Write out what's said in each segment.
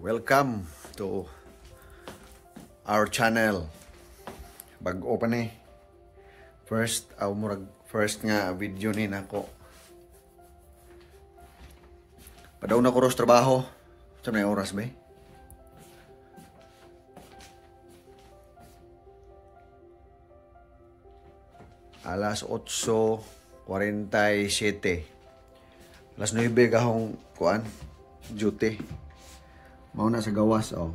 Welcome to our channel. Bag-o pa ni. First nga video ni nako. Padaw na ko ros trabaho. Sa may oras ba? Alas 8:47. Alas 9 kahong kuan duty. Mauna sa gawas oh.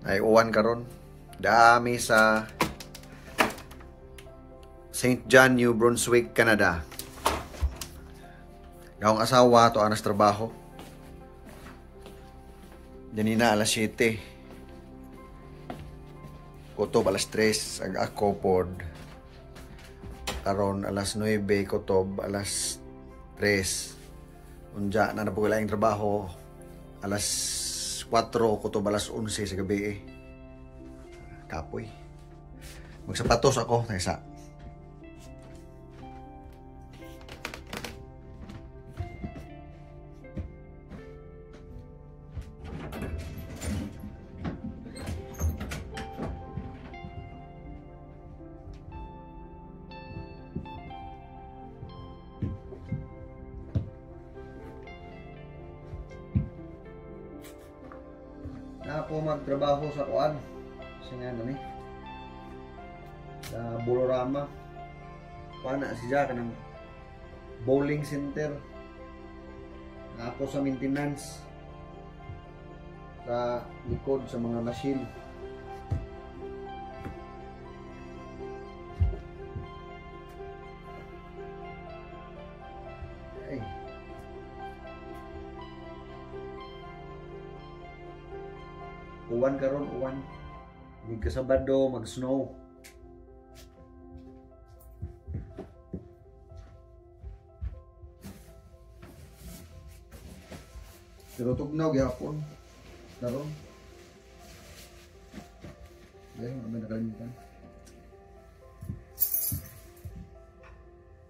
Ay uwan karon. Dami sa St. John, New Brunswick, Canada. Gawang asawa to anas trabaho. Ganina alas 7. Kutob alas 3 ag ako pod. Karon alas 9 kutob alas 3. Unja na napugalaing trabaho alas 4 kutob alas 11 sa gabi Kapoy. Magsapatos ako sa na ako magtrabaho sa kuan sa ni sa Bolorama kuan na siya kanang bowling center na ako sa maintenance sa likod sa mga machine. Ay. Uwan karon, uwan. Hindi ka Sabado mag-snow. Pero tugnaw gyapon. Karon. Dahil naman nakalimutan.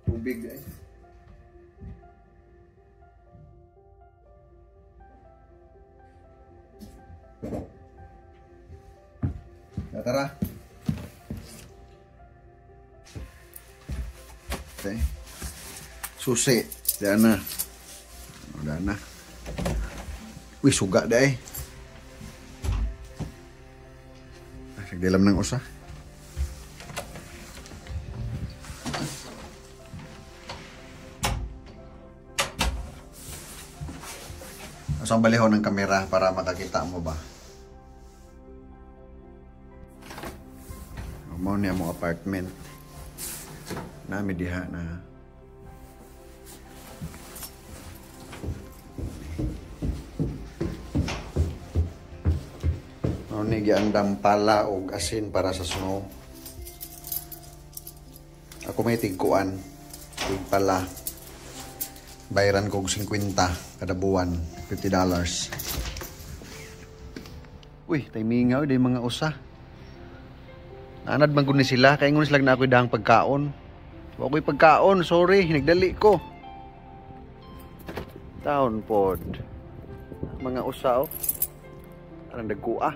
Tubig guys. Tara. Okay. Susi. Dana. Dana. Uy, suga da Sagdilam ng usa. Asang balihon ng kamera para makakita mo ba? Mao ni among apartment. Nami diha na. Mao ni giandam pala og asin para sa snow. Ako may tigkuan. Tig pala. Bayaran ko og 50 kada buwan, $50. Uy, timingaw day mga usa. Anad man gud ni sila kay ngun sila na ako'y dahang pagkaon. Wa ko'y pagkaon, sorry, nagdali ko. Taon pod. Mga usaw. Anang dagkua.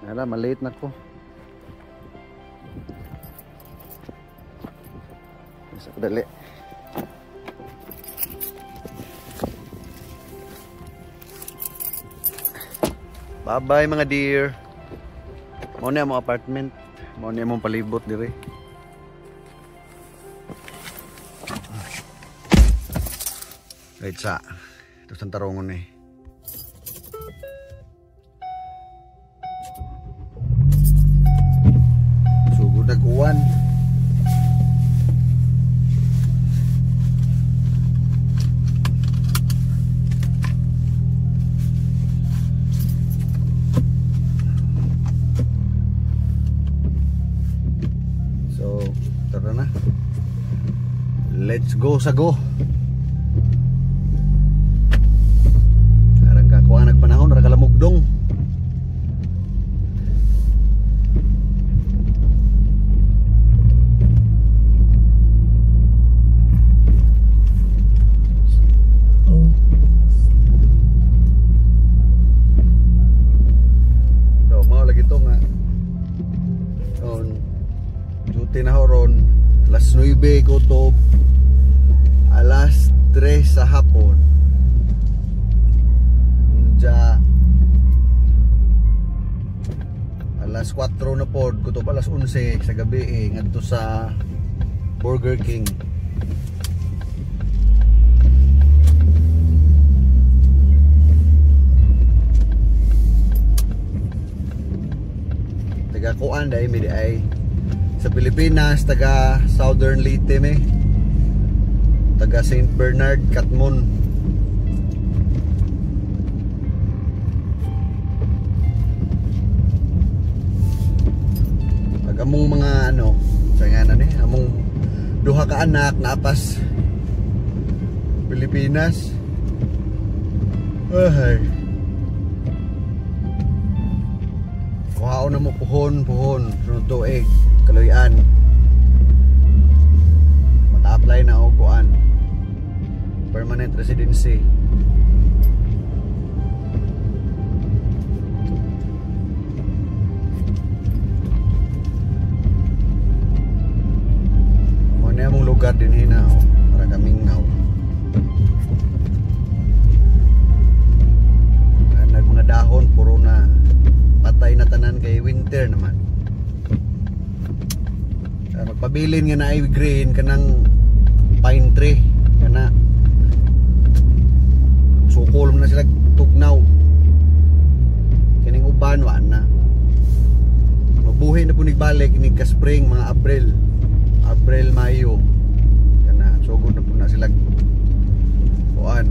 Nala, malate na ko. Isa ko dali. Bye-bye mga dear. Mao ni among apartment. Mao ni among palibot dire. Right sa. Ito sa tarongon eh. Sugod nag-uwan. Tara na. Let's go sa go. Karang kakuha nagpanahon ra kalamugdong. 9 kutob alas 3 sa hapon. Unja alas 4 na pod kutob alas 11 sa gabi ngadto sa Burger King. Taga kuan dai mi ay sa Pilipinas, taga Southern Leyte me, taga St. Bernard, Catmon. Taga mong mga ano, sa nga na among duha ka anak naapas Pilipinas. Ay. Kuhaon na mo puhon sunod tuig kaluyan maka-apply na og kuan permanent residency. Mo na among lugar din hina para kaming naw. Nag mga dahon puro na patay na tanan kay winter naman. Magpabilin nga na ay green kanang pine tree kana sukol mo na sila tugnaw kining uban wa na mabuhay na po nigbalik inig ka spring mga Abril Mayo kana sugod na po na sila kuan.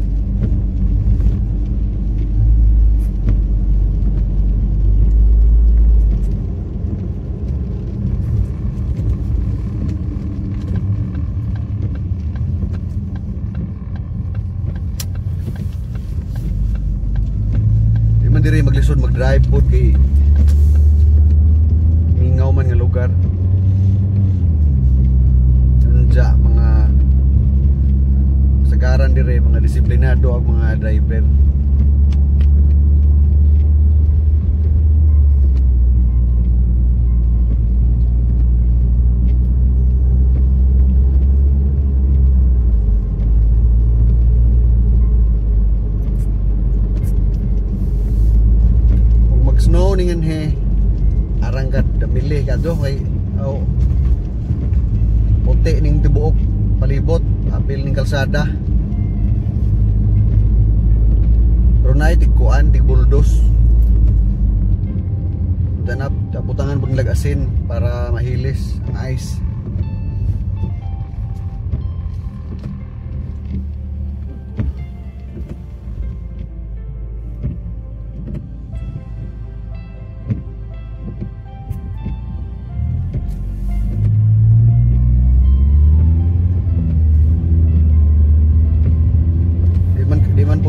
Diri maglisod mag-drive pod kay mingaw man nga lugar. Unja mga sagaran diri mga disiplinado ang mga driver. Snow ningan he arangkat damili kadto kay puti ning tibuok palibot apil ning kalsada pero naay tigkuan tigbuldos danap taputangan pud nilag asin para mahilis ang ice.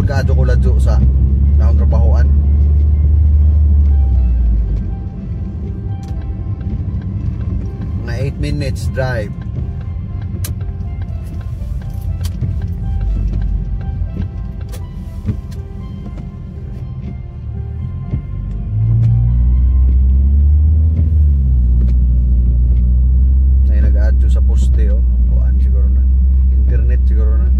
Kadto ko ladyo sa akong trabahoan. Mga 8 minutes drive. Ay nag-adyo sa poste kuan siguro na internet siguro na.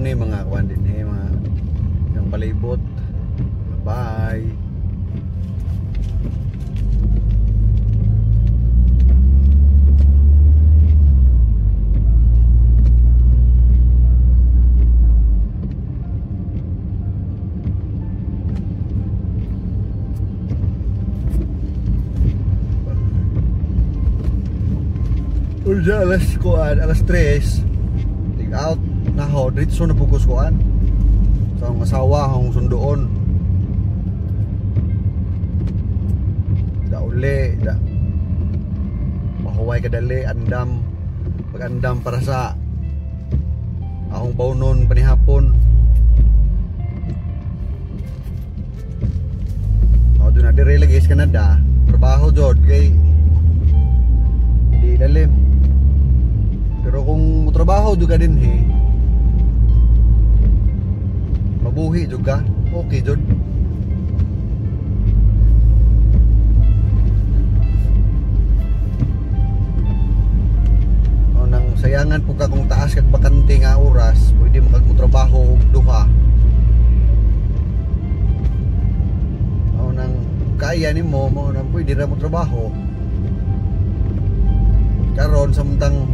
Mga kuan din mga yung palibot. Bye. Uja alas 3 take out na ho dito na pugos kuan sa ang asawa hong sundoon da uli da way kadali andam pag-andam para sa akong bawnon panihapon. Doon na dire lagi sa Canada trabaho jod kay di dalim, pero kung trabaho juga din mabuhi juga okay jod. Nang sayangan po ka kung taas kag bakante nga oras pwede makagmutrabaho og duha. Nang kaya nimo mo nang pwede ra mo trabaho karon samtang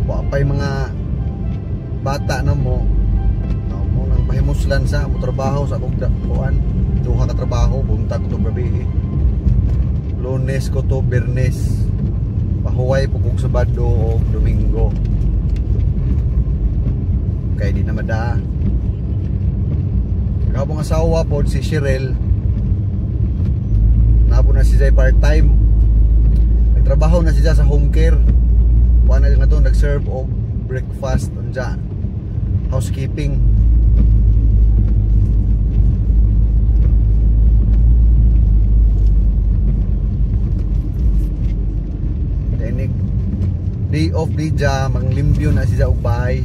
wa pay mga bata na mo nang mahimuslan sa mo trabaho sa akong kuan duha ka trabaho buntag to gabi, Lunes ko to Biyernes, pahuway po kong Sabado o Domingo kaya di na mada. Kapong asawa po si Cheryl nabo na siya part time, nagtrabaho na siya sa home care, kuha na nga to nag-serve og breakfast unja housekeeping. Tenik day off di dya manglimpyo na siya og bahay.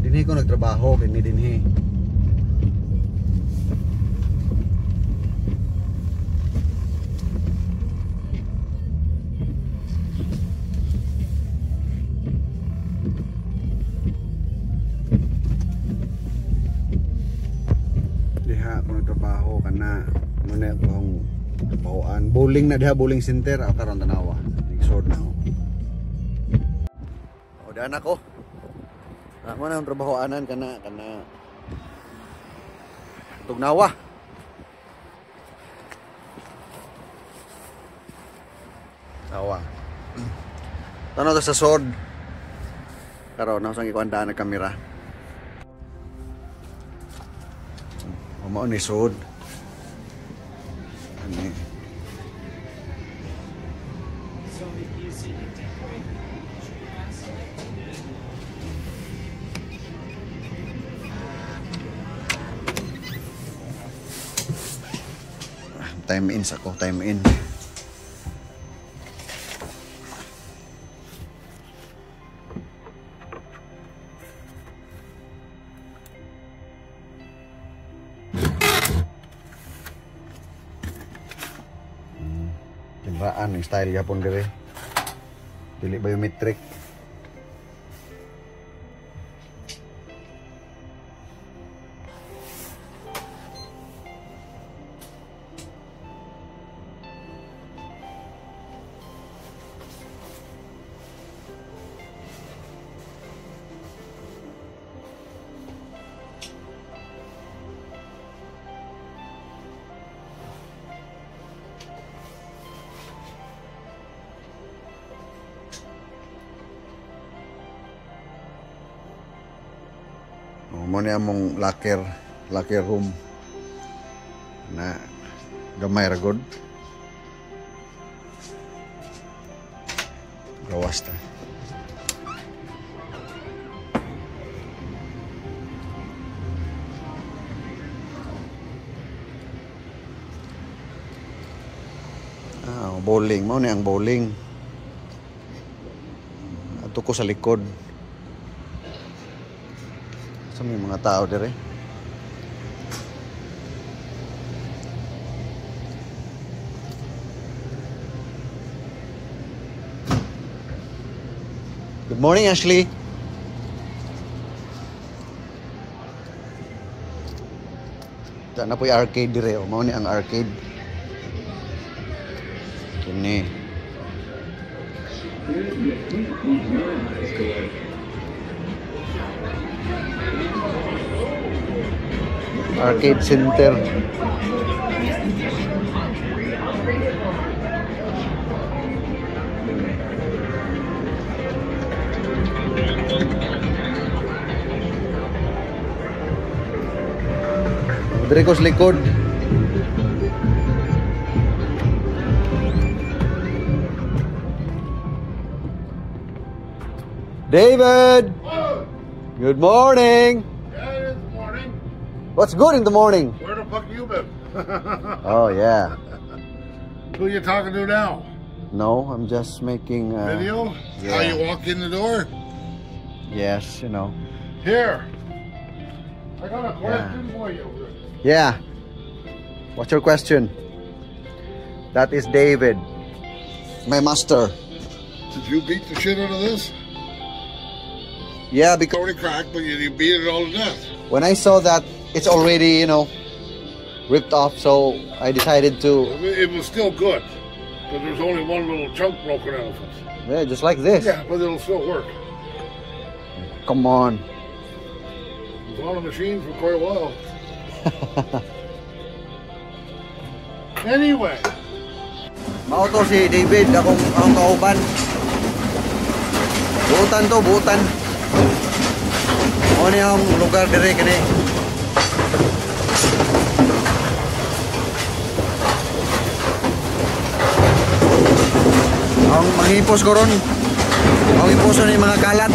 Dinhi ko nagtrabaho kini dinhi. Diha ko nagtrabaho kana muna akong trabahoan. Bowling na diha, bowling center ako karon tanawa. Nag-sort na ako. O daan ako. Ako na ang trabahoanan kana tugnawa. Tawa. Tanaw ta sa sod. Karon na sang ikuandaan ng kamera. Mao ni sod. Ani. Time in ako, time in. Kendaraan yung style yapon dire. Dili biometric. mo ni among locker room na gamay ra gud. Gawas ta. Bowling mo ni ang bowling. Ato ko sa likod. Sa may mga tao dire. Good morning, Ashley. Diyan na po yung arcade dire. O, mao ni ang arcade. Kini. Arcade center. Dari ko sa likod. David! Good morning! Yeah, it's morning. What's good in the morning? Where the fuck you been? Oh, yeah. Who you talking to now? No, I'm just making... Video? yeah. How you walk in the door? Yes, you know. Here. I got a question for you. Yeah. What's your question? That is David. My master. Did you beat the shit out of this? Yeah, It's because already cracked, but you beat it all to death. when I saw that it's already, you know, ripped off, so I decided to... It was still good, but there's only one little chunk broken out of it. Yeah, just like this. Yeah, but it'll still work. Come on. It was on the machine for quite a while. Anyway. Mao to si David, akong kauban. Buutan to, buutan. Ano yung lugar dire kani? Ang manghipos ko ron. Ang hiposo ni mga kalat.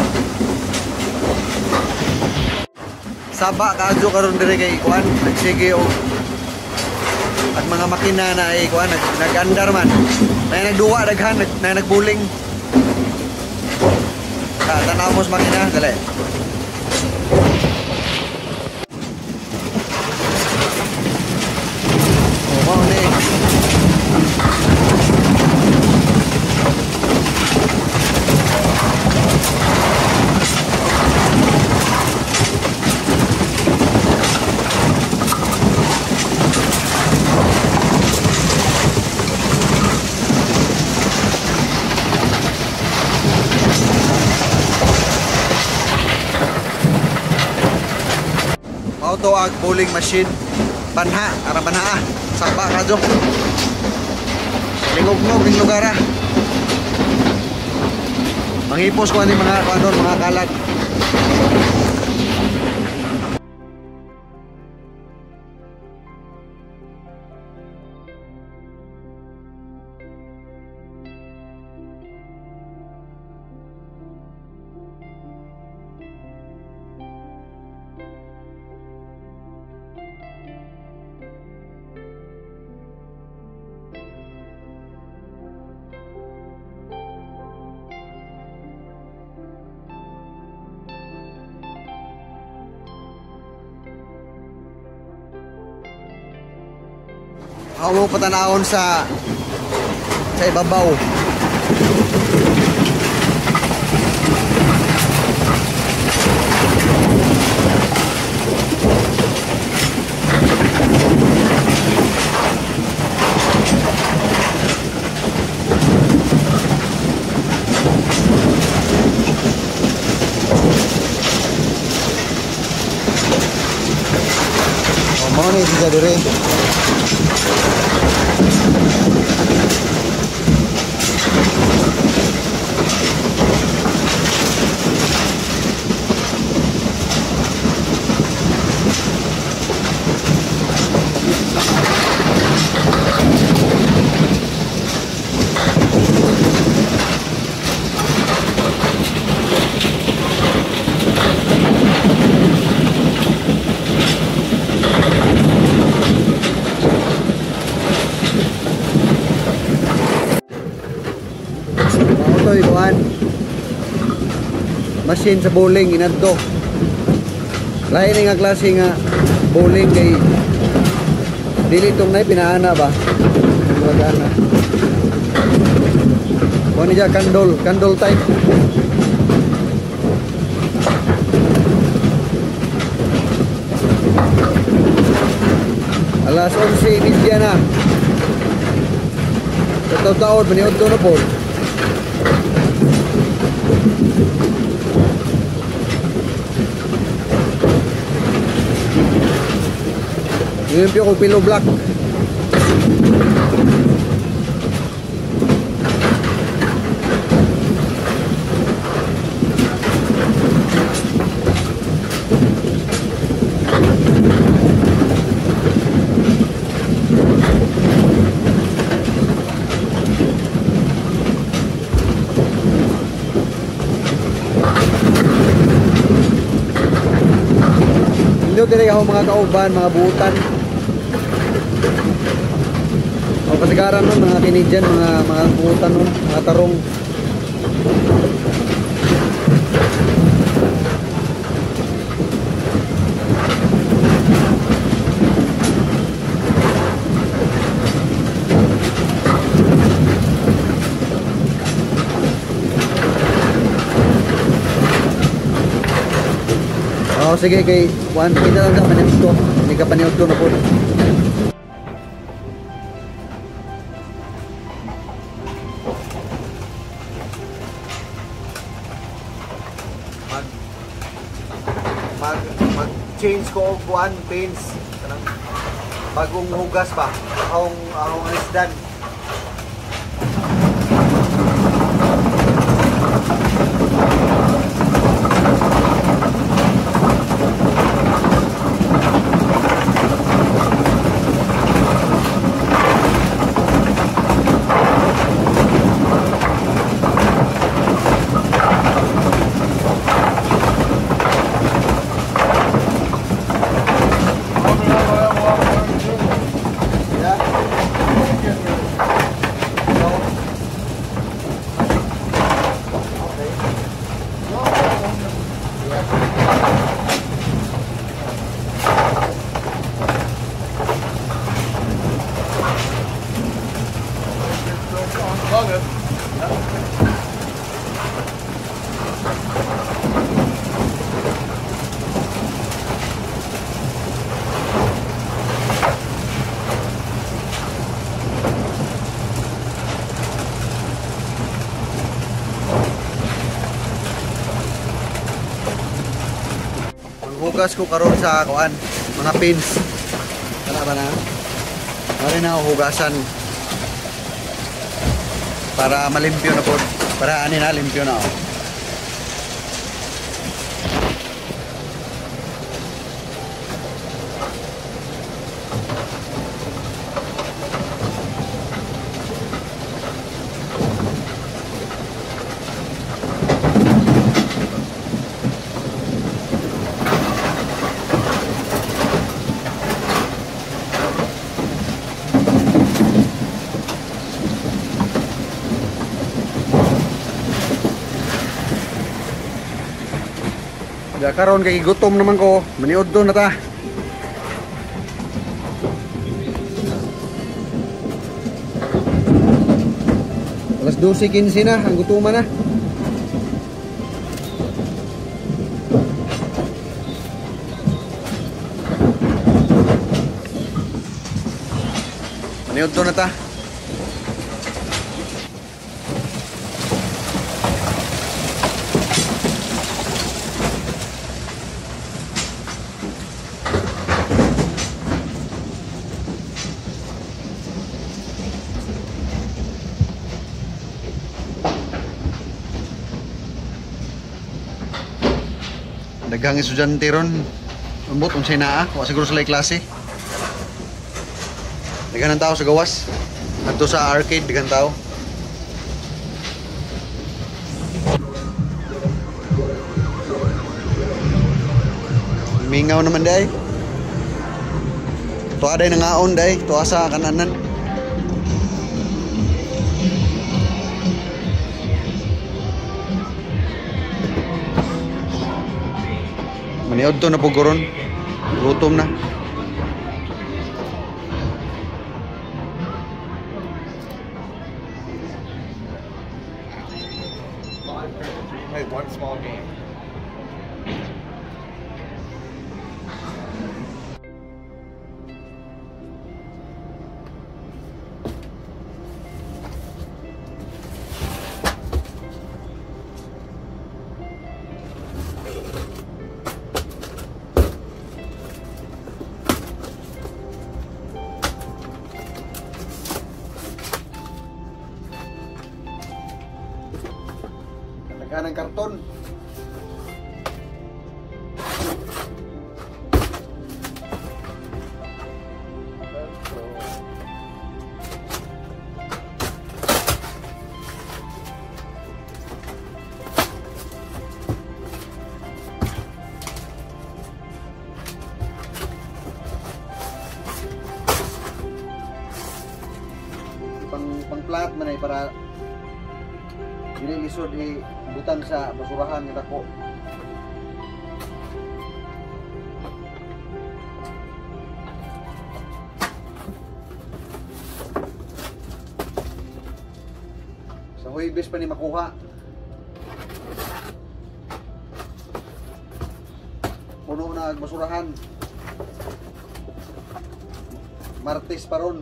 Saba kaadyo karon dire kay kuan, nagsige og at mga makina na ay kuan nag-andar man. May nagduwa daghan, nagbuling. Tanaw mo sa makina, dali. Oh, ni. Auto ag bowling machine banha ara banha saba radyo lingog-ngog ning lugar ah. Manghipos ko ani mga kuanon mga kalat. Ako mo patanahon sa ibabaw. Mau nih bisa dire. to ikuan. Machine sa bowling inadto. Lain nga klase nga bowling kay dili tong nay pinaana ba. Magana. Kuan niya candle type. Alas 11:30 na. Ito taon, maniod ko na po. Limpyo ko pilo black. Hindi ko ako mga kauban, mga buutan. O kasagaran nun, mga Canadian, mga buutan nun, mga tarong. Oh, sige kay one kita lang sa paniod ko. Hindi ka paniod ko na po. Mag change ko og one paints. Bagong hugas ba? Ahong isdan. Hugas ko karon sa kuan, mga pins. Kana ba na? Mari na hugasan para malimpyo na po. Para ani na limpyo na. Ya karon kay gutom naman ko, maniod do na ta. Alas 12:15 na, ang gutuman na. Maniod do na ta. Daghang estudyante ron. Umbot unsay naa, wa siguro sila klase. Daghan ang tao sa gawas. Adto sa arcade daghan tao. Mingaw naman day. Tuwa day nangaon day, tuwa sa kananan. Niod to na po goron. Gutom na. Play one small game. Ng karton. Pang plat man ay para dili lisod butang sa basurahan nga dako. Sa Huwebes pa ni makuha. Puno na ang basurahan. Martes pa ron.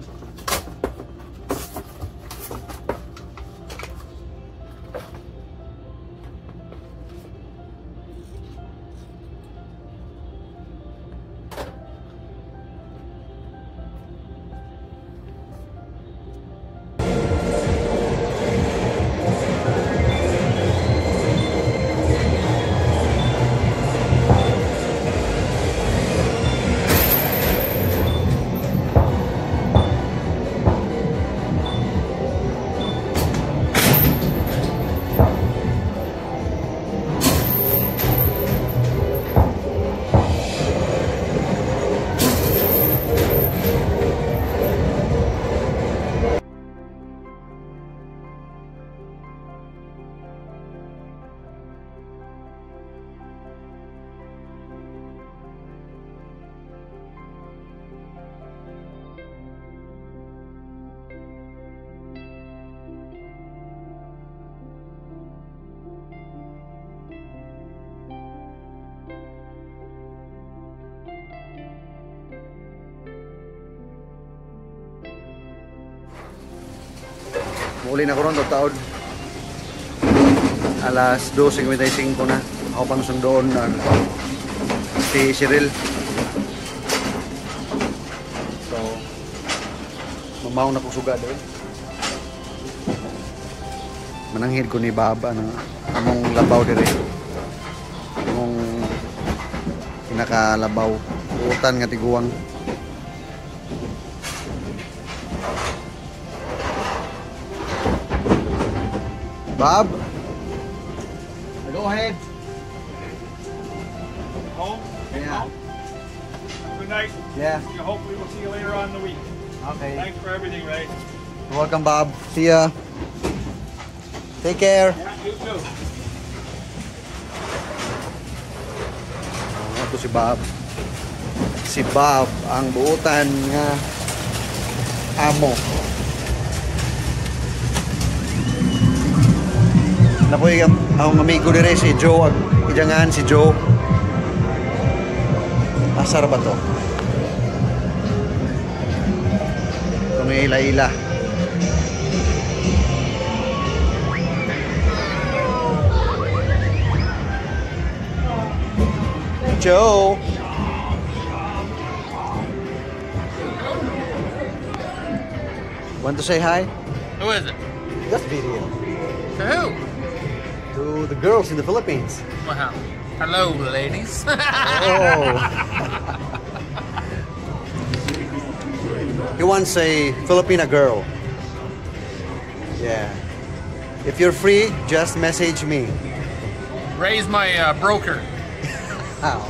Muli na ko ron taon. Alas 12:55 na. Ako pang sundoon na si Cheryl. So, mamaw na ko sugad eh. Mananghid ko ni Baba na among labaw dire. Among pinakalabaw. Utan nga tiguang. Bob? Go ahead. Home? Yeah. Good night. Yeah. Hopefully we'll see you later on in the week. Okay. Thanks for everything, Ray. You're welcome, Bob. See ya. Take care. Yeah, you too. Ito si Bob. Si Bob ang buutan nga amo. Napoy akong amigo dire si Joe, ijangan si Joe. Asar ba to? Itong ila-ila. Joe. Want to say hi? Who is it? Just video. To who? To the girls in the Philippines. Wow. Hello, ladies. Oh. He wants a Filipina girl. Yeah. If you're free, just message me. Ray's my broker. How?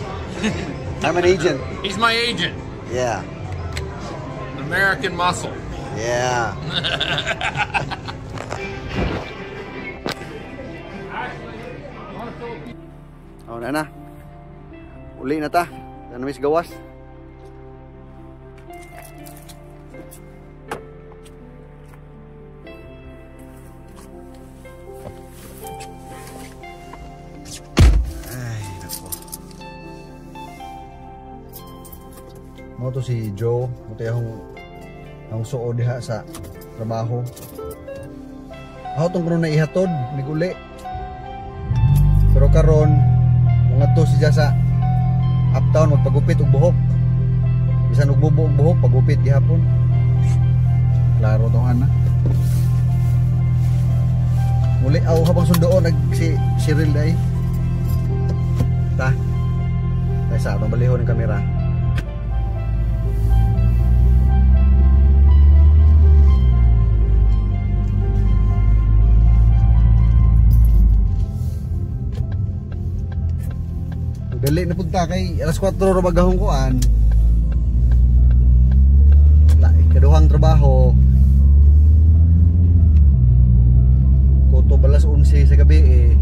I'm an agent. He's my agent. Yeah. American muscle. Yeah. Oh, na. Uli na ta. Ano mis gawas? Ay, nako. Mo to si Joe, mo to ang suo diha sa trabaho. Ako tong kuno na ihatod, niguli. Pero karon mga to siya sa uptown magpagupit og buhok. Bisan og bubo og buhok pagupit gihapon. Klaro to ana. Muli aw habang sundoon nag si Cyril day. Ta. Ay sa atong balihon ng kamera. Dali na punta kay alas 4 ra bagahong kuan. Kaduhang trabaho. Kuto balas 11 sa gabi eh.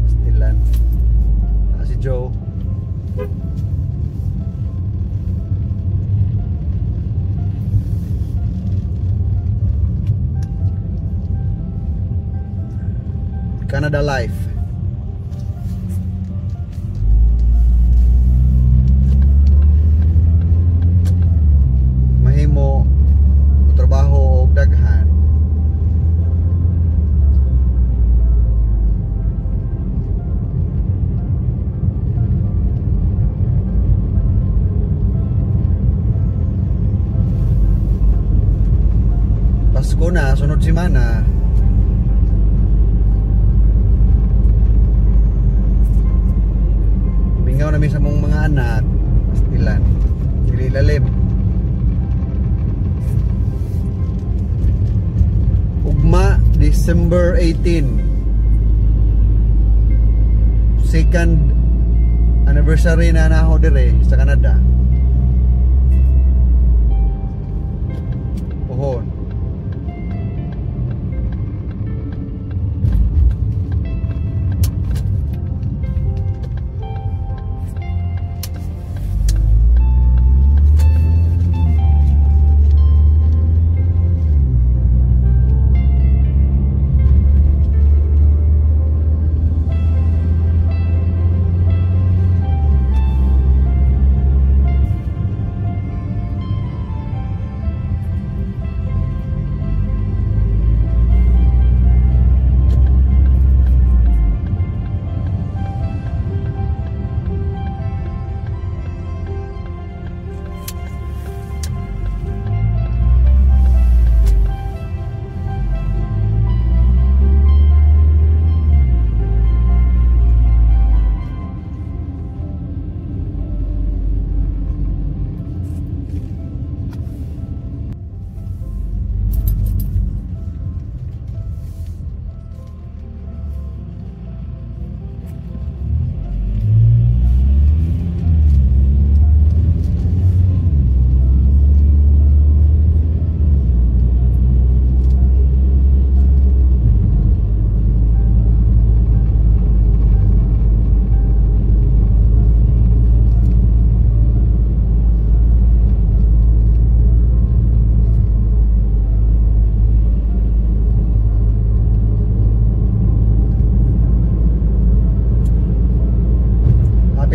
Stilan. Si Joe. Canada Life. Mahimo trabaho og daghan. Pasko na, sunod semana. Bingaw namin sa mong mga anak. Ilan? Dili lalim. Ugma, December 18. Second anniversary na naho dire sa Canada. Pohon.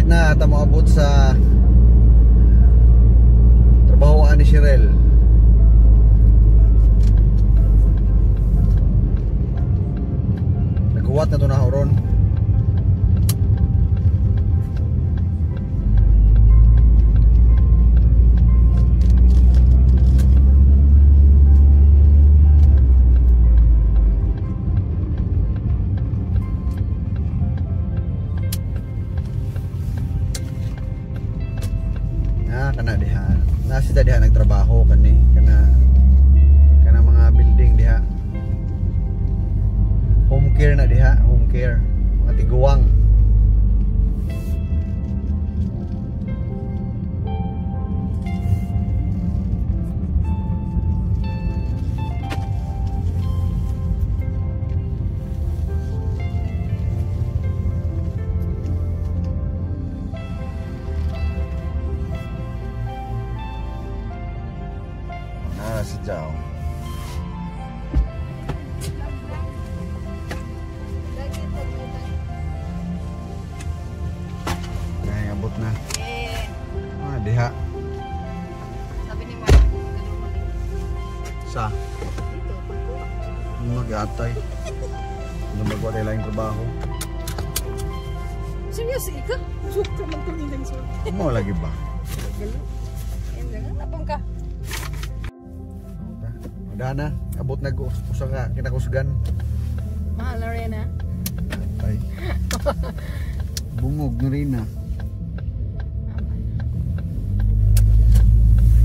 Na ata moabot sa trabahoan ni Cyril. Naghuwat na to na horon. Kana diha nasi diha nagtrabaho kani kana mga building diha, home care na diha, home care mga tiguwang. Mag-atay. Ano magwala lang yung trabaho. Serius ika? Joke ka man to nilang so. Mo lagi ba? Galo. Ayun lang napang ka. Udah na. Abot na ko. Usa ka kinakusgan. Mahal na rin ha. Ay. Bungog na rin na.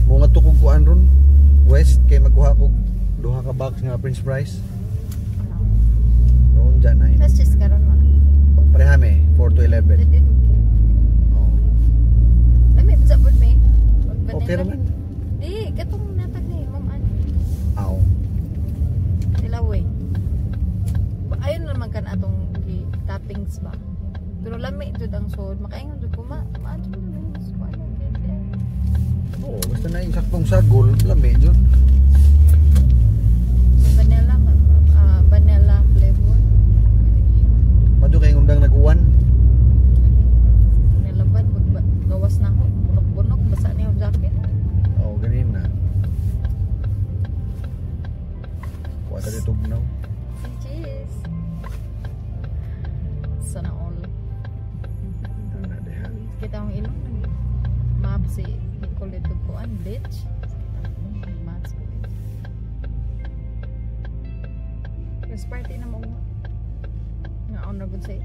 Mga tukog kuan ron. West kay magkuha kog duha ka box nga Prince Price. Noon dyan na. Let's just karon mo. Parehame 4 to 11. Oh. Lami sabot me. Okay naman. Di katong natag ni Ma'am Ann. Aw. Tilaway. Ayun naman kan atong toppings ba. Pero lami jud ang sod. Makaingon jud ko maadto naman sa ano kaya. Oo, basta na yung saktong sagol, lami jud. Vanilla flavor. Madyo kay undang nag-uwan. Nilaban gawas na ako. Bunok-bunok basa niya ang jacket. Oo, ganin na. Kuha tayo tugnaw. Cheers. Sana all. Ano na deha. Kita ang ilong. Map si Nicole Tuguan, bleach. Maps ko. Mas party na mo. Nga on na good say.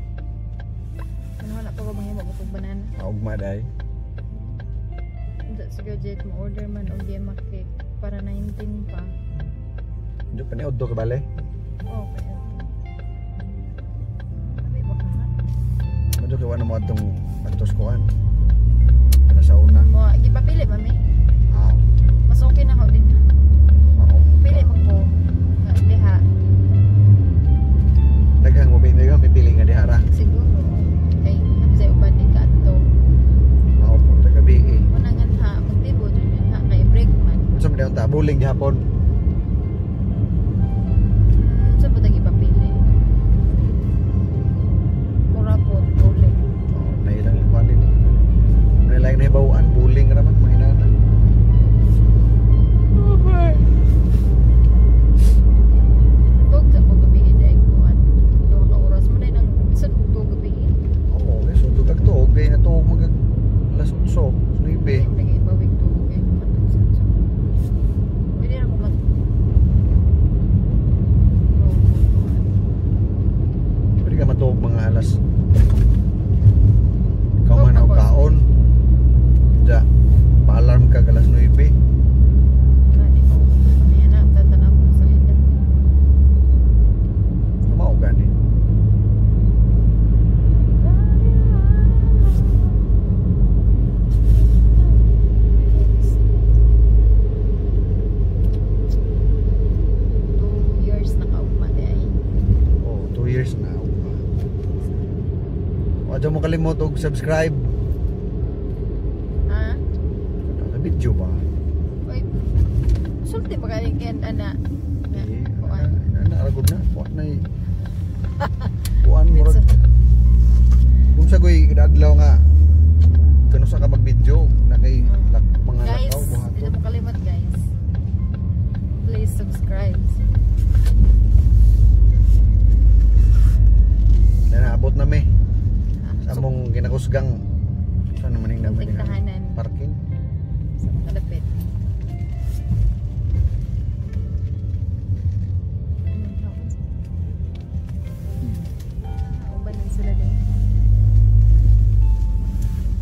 Ano wala pa ba mga mabutog banana? Augma day. Hindi sige jet mo order man og yema cake para 19 pa. Diyo pa ni Oddo ka bale. Okay. Sabi ba ka ha? Madyo kay wala mo atong pantos kuan. Para sa una. Mo gipapili ba mi? Aw. Mas okay na ako din. Oo. Pili mo ko. Nga diha Daghang mo may pili nga diha ra. siguro. Kay habsay uban ni kadto. Mao po ta gabi eh. Manangan ha magtibo jud yun ha kay break man. Unsa man dayon ta buling gihapon. Sa po tagi papili. Mura po ulit. Oo, nailang kuan din. Nailang na bawaan buling ra man mahinana. Tug sa po gabi dai kuan. Duha ka oras mo dai nang bisag tug gabi. Oo, kay sundog kag tuog kay natuog mag alas 8, 9. Lagi bawig tug kay matug sa. Pwede ra ko mag Pwede ka matuog mga alas. Ikaw man ako kaon. Diya, pa-alarm ka alas 9. Hindi ko. Ayan na, tatanaw ko sa ida. Mao gani. Oh, 2 years na. O, diyan mo kalimot og subscribe Ha? sa video ba? Uy, sulti ba kayo kaya ana? Eh, Kuan. aragod na. Kuan na eh. Kuan mo rag. Kung sa ko'y adlaw nga kano sa ka mag-video na kay mga Guys, lakaw hindi mo kalimot guys. Please subscribe. na naabot na me. Sa among ginakusgang saan naman yung naman Munting tahanan. parking. Sa kalapit. Uban na sila din.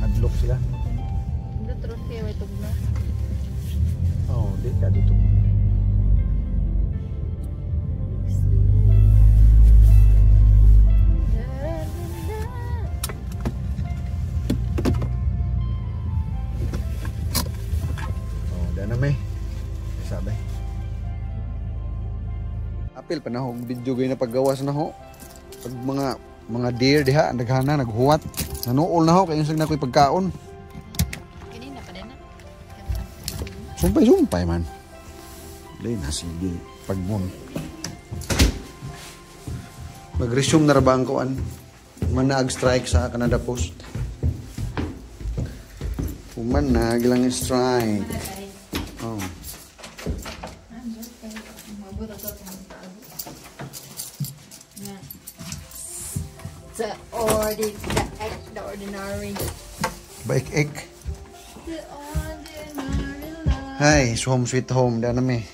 Adlock sila. Ito trophy ay tugma. Oh, di ka dito. Oh, da na me. Sabi. Apil pa na ho video gay na paggawas na ho. Pag mga deer diha naghana naghuwat. Nanuol na ho kay usag na ko'y pagkaon. Kanina pa din na. Sumpay man. Dahil na sige pagmon. Mag-resume na ba ang kuan? Manag-strike sa Canada Post. Uman na gilang strike. Oh. The ordinary. Baik-ik. The ordinary love. Hi, home sweet home. Diyan na mi.